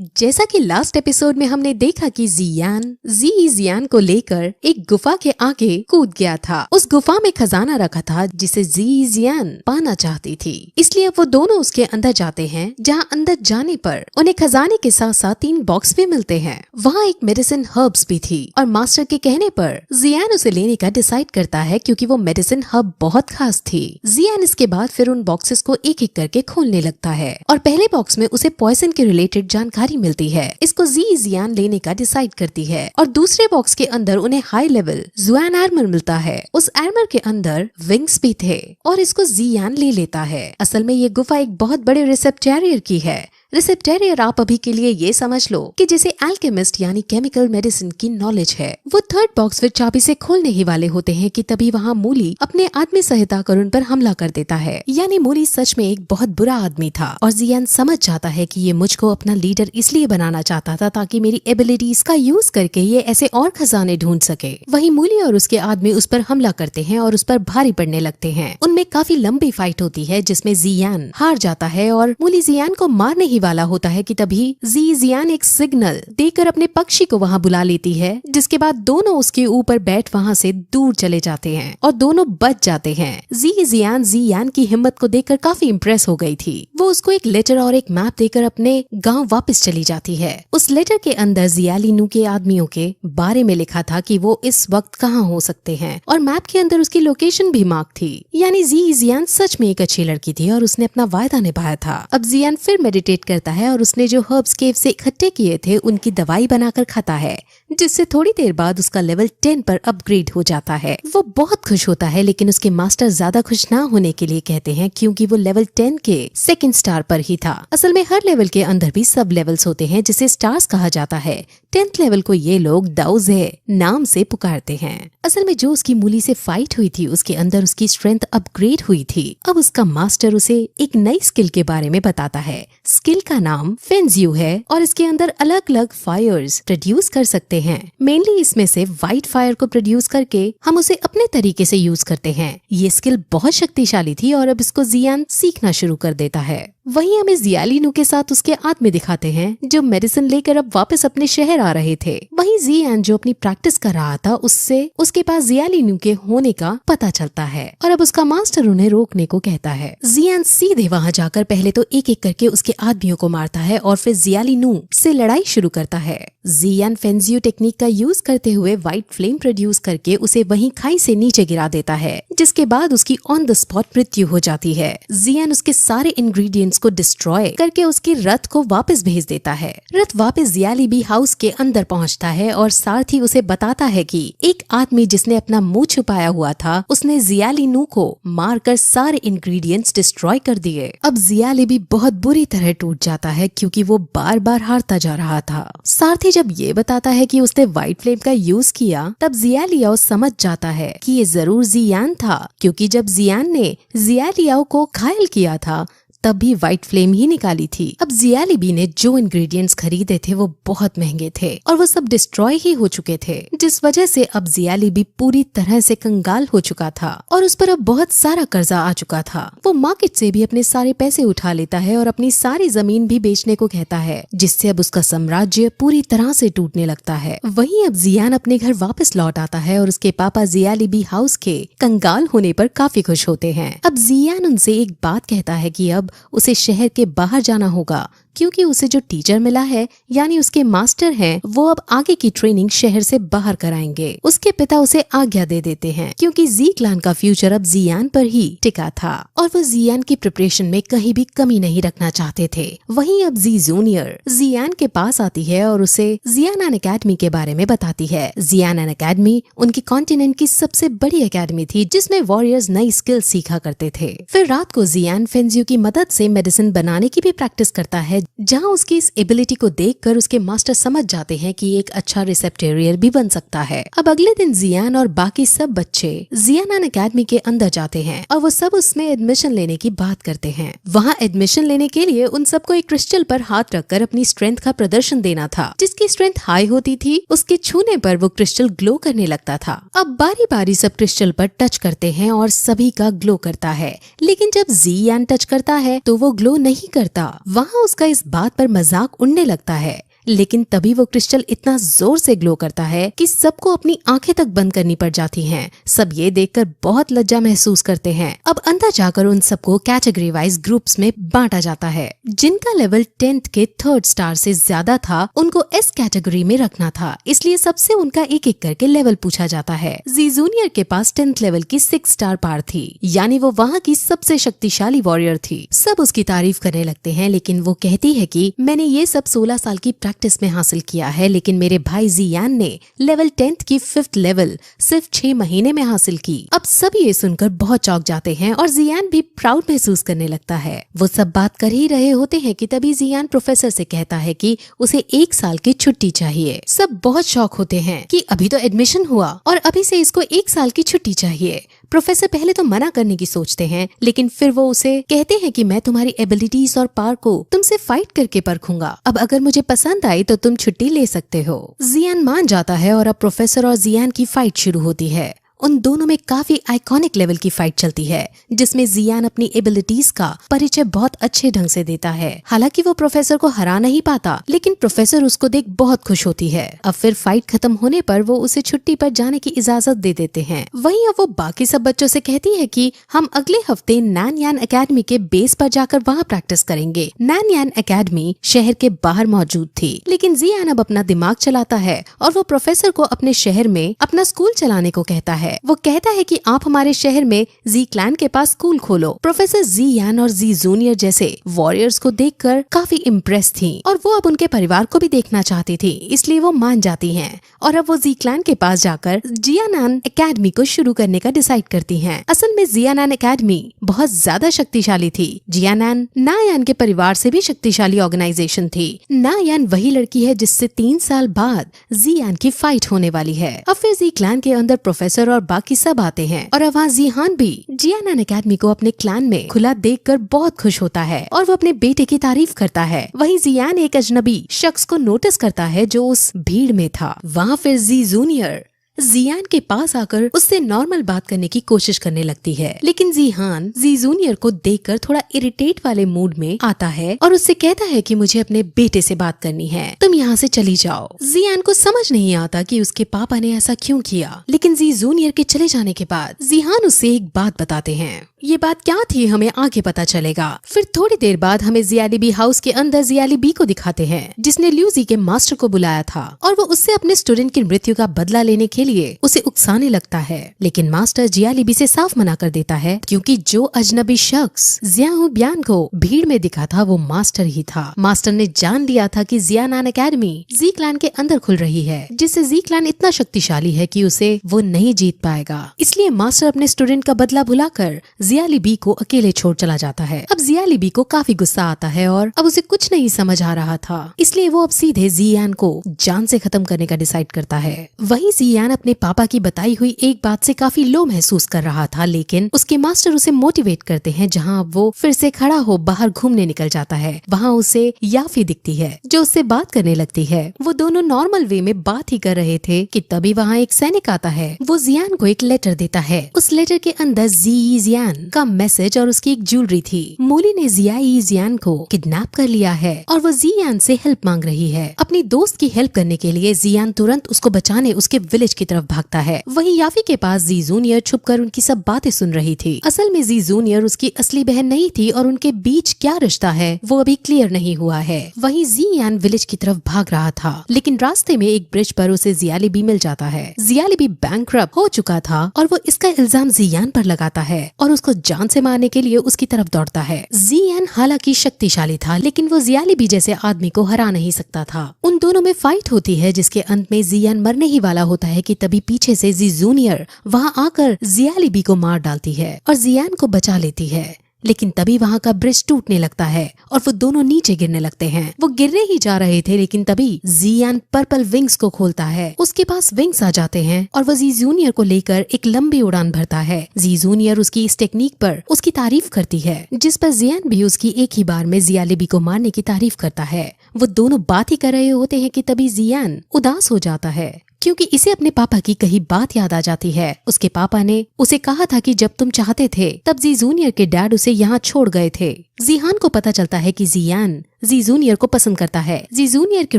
जैसा कि last episode में हमने देखा कि जियान को लेकर एक गुफा के आगे कूद गया था। उस गुफा में खजाना रखा था जिसे जियान पाना चाहती थी, इसलिए अब वो दोनों उसके अंदर जाते हैं, जहाँ अंदर जाने पर उन्हें खजाने के साथ साथ 3 बॉक्स भी मिलते हैं। वहाँ एक मेडिसिन हर्ब्स भी थी और मास्टर के कहने पर जियान उसे लेने का डिसाइड करता है क्योंकि वो मेडिसिन हर्ब बहुत खास थी। जियान इसके बाद फिर उन बॉक्सेस को एक एक करके खोलने लगता है और पहले बॉक्स में उसे पॉइजन के रिलेटेड जानकारी मिलती है। इसको जियान लेने का डिसाइड करती है और दूसरे बॉक्स के अंदर उन्हें हाई लेवल जुआन आर्मर मिलता है। उस आर्मर के अंदर विंग्स भी थे और इसको जियान ले लेता है। असल में ये गुफा एक बहुत बड़े रिसेप्टेरियर की है। रिसेप्टेरियर आप अभी के लिए ये समझ लो कि जैसे एल्केमिस्ट यानी केमिकल मेडिसिन की नॉलेज है। वो थर्ड बॉक्स फिर चाबी से खोलने ही वाले होते हैं कि तभी वहाँ मूली अपने आदमी सहायता कर उन पर हमला कर देता है। यानी मूली सच में एक बहुत बुरा आदमी था और जियान समझ जाता है कि ये मुझको अपना लीडर इसलिए बनाना चाहता था ताकि मेरी एबिलिटीज का यूज करके ये ऐसे और खजाने ढूंढ सके। वहीं मूली और उसके आदमी उस पर हमला करते हैं और उस पर भारी पड़ने लगते हैं। उनमें काफी लंबी फाइट होती है जिसमें जियान हार जाता है और मूली जियान को मारने ही वाला होता है कि तभी जियान एक सिग्नल देकर अपने पक्षी को वहाँ बुला लेती है, जिसके बाद दोनों उसके ऊपर बैठ वहाँ से दूर चले जाते हैं और दोनों बच जाते हैं। जियान की हिम्मत को देखकर काफी इम्प्रेस हो गई थी। वो उसको एक लेटर और एक मैप देकर अपने गांव वापस चली जाती है। उस लेटर के अंदर जियालिनू के आदमियों के बारे में लिखा था कि वो इस वक्त कहाँ हो सकते हैं और मैप के अंदर उसकी लोकेशन भी मार्क थी। यानी जियान सच में एक अच्छी लड़की थी और उसने अपना वायदा निभाया था। अब जियान फिर मेडिटेट करता है और उसने जो हर्ब्स केव से इकट्ठे किए थे उनकी दवाई बनाकर खाता है, जिससे थोड़ी देर बाद उसका लेवल 10 पर अपग्रेड हो जाता है। वो बहुत खुश होता है, लेकिन उसके मास्टर ज्यादा खुश ना होने के लिए कहते हैं क्योंकि वो लेवल 10 के 2nd स्टार पर ही था। असल में हर लेवल के अंदर भी सब लेवल्स होते हैं जिसे स्टार्स कहा जाता है। 10th लेवल को ये लोग दाउजे नाम से पुकारते हैं। असल में जो उसकी मूली से फाइट हुई थी उसके अंदर उसकी स्ट्रेंथ अपग्रेड हुई थी। अब उसका मास्टर उसे एक नई स्किल के बारे में बताता है। स्किल का नाम फेंजियो है और इसके अंदर अलग अलग फायर्स प्रोड्यूस कर सकते हैं। मेनली इसमें से व्हाइट फायर को प्रोड्यूस करके हम उसे अपने तरीके से यूज करते हैं। ये स्किल बहुत शक्तिशाली थी और अब इसको जियान सीखना शुरू कर देता है। वहीं हमें जियालिनू के साथ उसके आदमी दिखाते हैं जो मेडिसिन लेकर अब वापस अपने शहर आ रहे थे। वहीं जियान जो अपनी प्रैक्टिस कर रहा था उससे उसके पास जियालिनू के होने का पता चलता है और अब उसका मास्टर उन्हें रोकने को कहता है। जियान सीधे वहां जाकर पहले तो एक एक करके उसके आदमियों को मारता है और फिर जियालिनू से लड़ाई शुरू करता है। जियान फेंजियो टेक्निक का यूज करते हुए व्हाइट फ्लेम प्रोड्यूस करके उसे वहीं खाई से नीचे गिरा देता है, जिसके बाद उसकी ऑन द स्पॉट मृत्यु हो जाती है। जियान उसके सारे इंग्रेडिएंट्स को डिस्ट्रॉय करके उसके रथ को वापस भेज देता है। रथ वापस जियालिबी हाउस के अंदर पहुंचता है और साथ ही उसे बताता है कि एक आदमी जिसने अपना मुंह छुपाया हुआ था उसने जियालिनू को मारकर सारे इंग्रेडिएंट्स डिस्ट्रॉय कर दिए। अब जियालिबी बहुत बुरी तरह टूट जाता है क्योंकि वो बार बार हारता जा रहा था। साथ ही जब ये बताता है कि उसने व्हाइट फ्लेम का यूज किया तब जियालियाओ समझ जाता है कि ये जरूर जियान था, क्योंकि जब जियान ने जियालियाओ को घायल किया था तब भी व्हाइट फ्लेम ही निकाली थी। अब जियालिबी ने जो इंग्रेडिएंट्स खरीदे थे वो बहुत महंगे थे और वो सब डिस्ट्रॉय ही हो चुके थे, जिस वजह से अब जियालिबी पूरी तरह से कंगाल हो चुका था और उस पर अब बहुत सारा कर्जा आ चुका था। वो मार्केट से भी अपने सारे पैसे उठा लेता है और अपनी सारी जमीन भी बेचने को कहता है, जिससे अब उसका साम्राज्य पूरी तरह से टूटने लगता है। वहीं अब जियान अपने घर वापस लौट आता है और उसके पापा जियालिबी हाउस के कंगाल होने पर काफी खुश होते हैं। अब जियान उनसे एक बात कहता है कि अब उसे शहर के बाहर जाना होगा क्योंकि उसे जो टीचर मिला है यानी उसके मास्टर हैं वो अब आगे की ट्रेनिंग शहर से बाहर कराएंगे। उसके पिता उसे आज्ञा दे देते हैं क्योंकि जी क्लान का फ्यूचर अब जियान पर ही टिका था और वो जियान की प्रिपरेशन में कहीं भी कमी नहीं रखना चाहते थे। वहीं अब जी जूनियर जियान के पास आती है और उसे जियान एकेडमी के बारे में बताती है। जियान एकेडमी उनकी कॉन्टिनेंट की सबसे बड़ी एकेडमी थी जिसमें वॉरियर्स नई स्किल सीखा करते थे। फिर रात को जियान फेंजियो की मदद से मेडिसिन बनाने की भी प्रैक्टिस करता है, जहां उसकी इस एबिलिटी को देखकर उसके मास्टर समझ जाते हैं कि एक अच्छा रिसेप्टेरियर भी बन सकता है। अब अगले दिन जियान और बाकी सब बच्चे जियान एकेडमी के अंदर जाते हैं और वो सब उसमें एडमिशन लेने की बात करते हैं। वहाँ एडमिशन लेने के लिए उन सबको एक क्रिस्टल पर हाथ रखकर अपनी स्ट्रेंथ का प्रदर्शन देना था। जिसकी स्ट्रेंथ हाई होती थी उसके छूने पर वो क्रिस्टल ग्लो करने लगता था। अब बारी बारी सब क्रिस्टल पर टच करते हैं और सभी का ग्लो करता है, लेकिन जब जियान टच करता है तो वो ग्लो नहीं करता। वहाँ उसका इस बात पर मजाक उड़ने लगता है, लेकिन तभी वो क्रिस्टल इतना जोर से ग्लो करता है कि सबको अपनी आंखें तक बंद करनी पड़ जाती हैं। सब ये देखकर बहुत लज्जा महसूस करते हैं। अब अंदर जाकर उन सबको कैटेगरी वाइज ग्रुप्स में बांटा जाता है। जिनका लेवल 10th के 3rd स्टार से ज्यादा था उनको एस कैटेगरी में रखना था, इसलिए सबसे उनका एक एक करके लेवल पूछा जाता है। जी जूनियर के पास 10th लेवल की 6 स्टार पार थी, यानी वो वहाँ की सबसे शक्तिशाली वॉरियर थी। सब उसकी तारीफ करने लगते हैं, लेकिन वो कहती है कि मैंने ये सब 16 साल की प्रैक्टिस में हासिल किया है, लेकिन मेरे भाई जियान ने लेवल 10th की 5th लेवल सिर्फ 6 महीने में हासिल की। अब सब ये सुनकर बहुत चौंक जाते हैं और जियान भी प्राउड महसूस करने लगता है। वो सब बात कर ही रहे होते हैं कि तभी जियान प्रोफेसर से कहता है कि उसे 1 साल की छुट्टी चाहिए। सब बहुत शॉक होते हैं कि अभी तो एडमिशन हुआ और अभी से इसको 1 साल की छुट्टी चाहिए। प्रोफेसर पहले तो मना करने की सोचते हैं, लेकिन फिर वो उसे कहते हैं कि मैं तुम्हारी एबिलिटीज और पावर को तुमसे फाइट करके परखूंगा। अब अगर मुझे पसंद आई तो तुम छुट्टी ले सकते हो। जियान मान जाता है और अब प्रोफेसर और जियान की फाइट शुरू होती है। उन दोनों में काफी आइकॉनिक लेवल की फाइट चलती है, जिसमें जियान अपनी एबिलिटीज का परिचय बहुत अच्छे ढंग से देता है। हालांकि वो प्रोफेसर को हरा नहीं पाता, लेकिन प्रोफेसर उसको देख बहुत खुश होती है। अब फिर फाइट खत्म होने पर वो उसे छुट्टी पर जाने की इजाजत दे देते हैं। वहीं अब वो बाकी सब बच्चों से कहती है कि हम अगले हफ्ते नैनयान एकेडमी के बेस पर जाकर वहाँ प्रैक्टिस करेंगे। नैनयान एकेडमी शहर के बाहर मौजूद थी, लेकिन जियान अब अपना दिमाग चलाता है और वो प्रोफेसर को अपने शहर में अपना स्कूल चलाने को कहता है। वो कहता है कि आप हमारे शहर में जी क्लैन के पास स्कूल खोलो। प्रोफेसर जियान और जी जूनियर जैसे वॉरियर्स को देखकर काफी इम्प्रेस थी और वो अब उनके परिवार को भी देखना चाहती थी, इसलिए वो मान जाती हैं और अब वो जी क्लैन के पास जाकर जियानान एकेडमी को शुरू करने का डिसाइड करती हैं। असल में जियानान एकेडमी बहुत ज्यादा शक्तिशाली थी। जियानान नायान के परिवार से भी शक्तिशाली ऑर्गेनाइजेशन थी। नायान वही लड़की है जिससे 3 साल बाद जियान की फाइट होने वाली है। अब फिर जी क्लैन के अंदर प्रोफेसर और बाकी सब आते हैं और अब वहाँ जिहान भी जियानान एकेडमी को अपने क्लैन में खुला देखकर बहुत खुश होता है और वो अपने बेटे की तारीफ करता है। वहीं जियान एक अजनबी शख्स को नोटिस करता है जो उस भीड़ में था। वहाँ फिर जी जूनियर जियान के पास आकर उससे नॉर्मल बात करने की कोशिश करने लगती है, लेकिन जिहान जी जूनियर को देखकर थोड़ा इरिटेट वाले मूड में आता है और उससे कहता है कि मुझे अपने बेटे से बात करनी है, तुम यहाँ से चली जाओ। जियान को समझ नहीं आता कि उसके पापा ने ऐसा क्यों किया, लेकिन जी जूनियर के चले जाने के बाद जिहान उससे एक बात बताते हैं। ये बात क्या थी हमें आगे पता चलेगा। फिर थोड़ी देर बाद हमें जियाली बी हाउस के अंदर जियाली बी को दिखाते हैं, जिसने ल्यूजी के मास्टर को बुलाया था और वो उससे अपने स्टूडेंट की मृत्यु का बदला लेने के लिए उसे उकसाने लगता है, लेकिन मास्टर जियाली बी से साफ मना कर देता है, क्योंकि जो अजनबी शख्स जियाहू ब्यान को भीड़ में दिखा था वो मास्टर ही था। मास्टर ने जान लिया था कि जियानान एकेडमी जी क्लैन के अंदर खुल रही है, जिससे जी क्लैन इतना शक्तिशाली है कि उसे वो नहीं जीत पाएगा। इसलिए मास्टर अपने स्टूडेंट का बदला भुलाकर जियाली बी को अकेले छोड़ चला जाता है। अब जियाली बी को काफी गुस्सा आता है और अब उसे कुछ नहीं समझ आ रहा था, इसलिए वो अब सीधे जियान को जान से खत्म करने का डिसाइड करता है। वहीं जियान अपने पापा की बताई हुई एक बात से काफी लो महसूस कर रहा था, लेकिन उसके मास्टर उसे मोटिवेट करते हैं। जहाँ अब वो फिर से खड़ा हो बाहर घूमने निकल जाता है, वहाँ उसे याफी दिखती है जो उससे बात करने लगती है। वो दोनों नॉर्मल वे में बात ही कर रहे थे कि तभी वहाँ एक सैनिक आता है। वो जियान को एक लेटर देता है। उस लेटर के अंदर जियान का मैसेज और उसकी एक ज्वेलरी थी। मूली ने जियान को किडनैप कर लिया है और वो जियान से हेल्प मांग रही है। अपनी दोस्त की हेल्प करने के लिए जियान तुरंत उसको बचाने उसके विलेज की तरफ भागता है। वहीं याफी के पास जी जूनियर छुपकर उनकी सब बातें सुन रही थी। असल में जी जूनियर उसकी असली बहन नहीं थी और उनके बीच क्या रिश्ता है वो अभी क्लियर नहीं हुआ है। वहीं जियान विलेज की तरफ भाग रहा था, लेकिन रास्ते में एक ब्रिज पर उसे जियाली बी मिल जाता है। जियाली बी बैंकरप्ट हो चुका था और वो इसका इल्जाम जियान पर लगाता है और उसको जान से मारने के लिए उसकी तरफ दौड़ता है। जियान हालांकि शक्तिशाली था, लेकिन वो जियाली बी जैसे आदमी को हरा नहीं सकता था। उन दोनों में फाइट होती है, जिसके अंत में जियान मरने ही वाला होता है कि तभी पीछे से जी जूनियर वहाँ आकर जियाली बी को मार डालती है और जियान को बचा लेती है। लेकिन तभी वहाँ का ब्रिज टूटने लगता है और वो दोनों नीचे गिरने लगते हैं। वो गिरने ही जा रहे थे, लेकिन तभी जियान पर्पल विंग्स को खोलता है। उसके पास विंग्स आ जाते हैं और वो जी जूनियर को लेकर एक लंबी उड़ान भरता है। जी जूनियर उसकी इस टेक्निक पर उसकी तारीफ करती है, जिस पर जियान भी उसकी एक ही बार में जियाली बी को मारने की तारीफ करता है। वो दोनों बात ही कर रहे होते हैं कि तभी जियान उदास हो जाता है, क्योंकि इसे अपने पापा की कही बात याद आ जाती है। उसके पापा ने उसे कहा था कि जब तुम चाहते थे तब जी जूनियर के डैड उसे यहाँ छोड़ गए थे, जीहान को पता चलता है कि जियान जी जूनियर को पसंद करता है। जी जूनियर के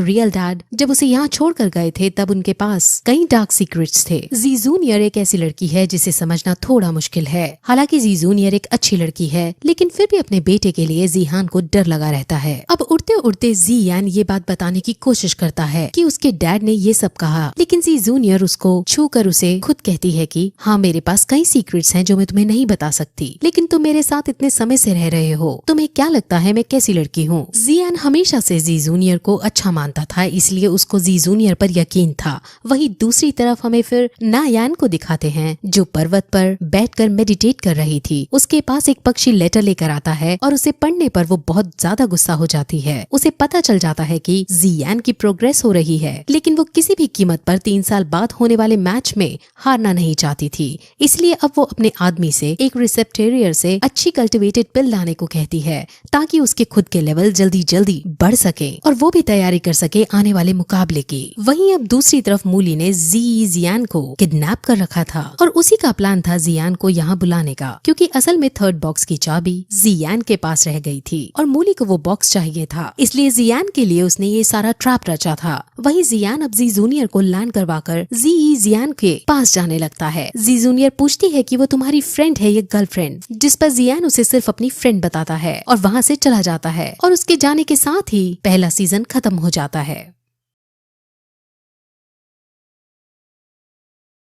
रियल डैड जब उसे यहाँ छोड़कर गए थे तब उनके पास कई डार्क सीक्रेट्स थे। जी जूनियर एक ऐसी लड़की है जिसे समझना थोड़ा मुश्किल है। हालांकि जी जूनियर एक अच्छी लड़की है, लेकिन फिर भी अपने बेटे के लिए जीहान को डर लगा रहता है। अब उड़ते उड़ते जियान ये बात बताने की कोशिश करता है कि उसके डैड ने ये सब कहा, लेकिन जी जूनियर उसको छू कर उसे खुद कहती है कि हाँ, मेरे पास कई सीक्रेट्स हैं जो मैं तुम्हें नहीं बता सकती, लेकिन तुम मेरे साथ इतने समय से रह रहे हो, तुम्हें क्या लगता है मैं कैसी लड़की हूँ। जियान हमेशा से जी जूनियर को अच्छा मानता था, इसलिए उसको जी जूनियर पर यकीन था। वहीं दूसरी तरफ हमें फिर नायान को दिखाते हैं जो पर्वत पर बैठकर मेडिटेट कर रही थी। उसके पास एक पक्षी लेटर लेकर आता है और उसे पढ़ने पर वो बहुत ज्यादा गुस्सा हो जाती है। उसे पता चल जाता है कि जियान की प्रोग्रेस हो रही है, लेकिन वो किसी भी कीमत पर 3 साल बाद होने वाले मैच में हारना नहीं चाहती थी। इसलिए अब वो अपने आदमी से एक रिसेप्टेरियर से अच्छी कल्टिवेटेड पिल लाने को कहती है, ताकि उसके खुद के लेवल जल्दी जल्दी बढ़ सके और वो भी तैयारी कर सके आने वाले मुकाबले की। वहीं अब दूसरी तरफ मूली ने जियान को किडनैप कर रखा था और उसी का प्लान था जियान को यहाँ बुलाने का, क्योंकि असल में थर्ड बॉक्स की चाबी जियान के पास रह गई थी और मूली को वो बॉक्स चाहिए था, इसलिए जियान के लिए उसने ये सारा ट्रैप रचा था। वहीं जियान अब जी जूनियर को लैंड करवाकर जियान के पास जाने लगता है। जी जूनियर पूछती है कि वो तुम्हारी फ्रेंड है या गर्लफ्रेंड, जिस पर जियान उसे सिर्फ अपनी फ्रेंड बताता है और वहाँ से चला जाता है और उसके जाने के साथ ही पहला सीजन खत्म हो जाता है।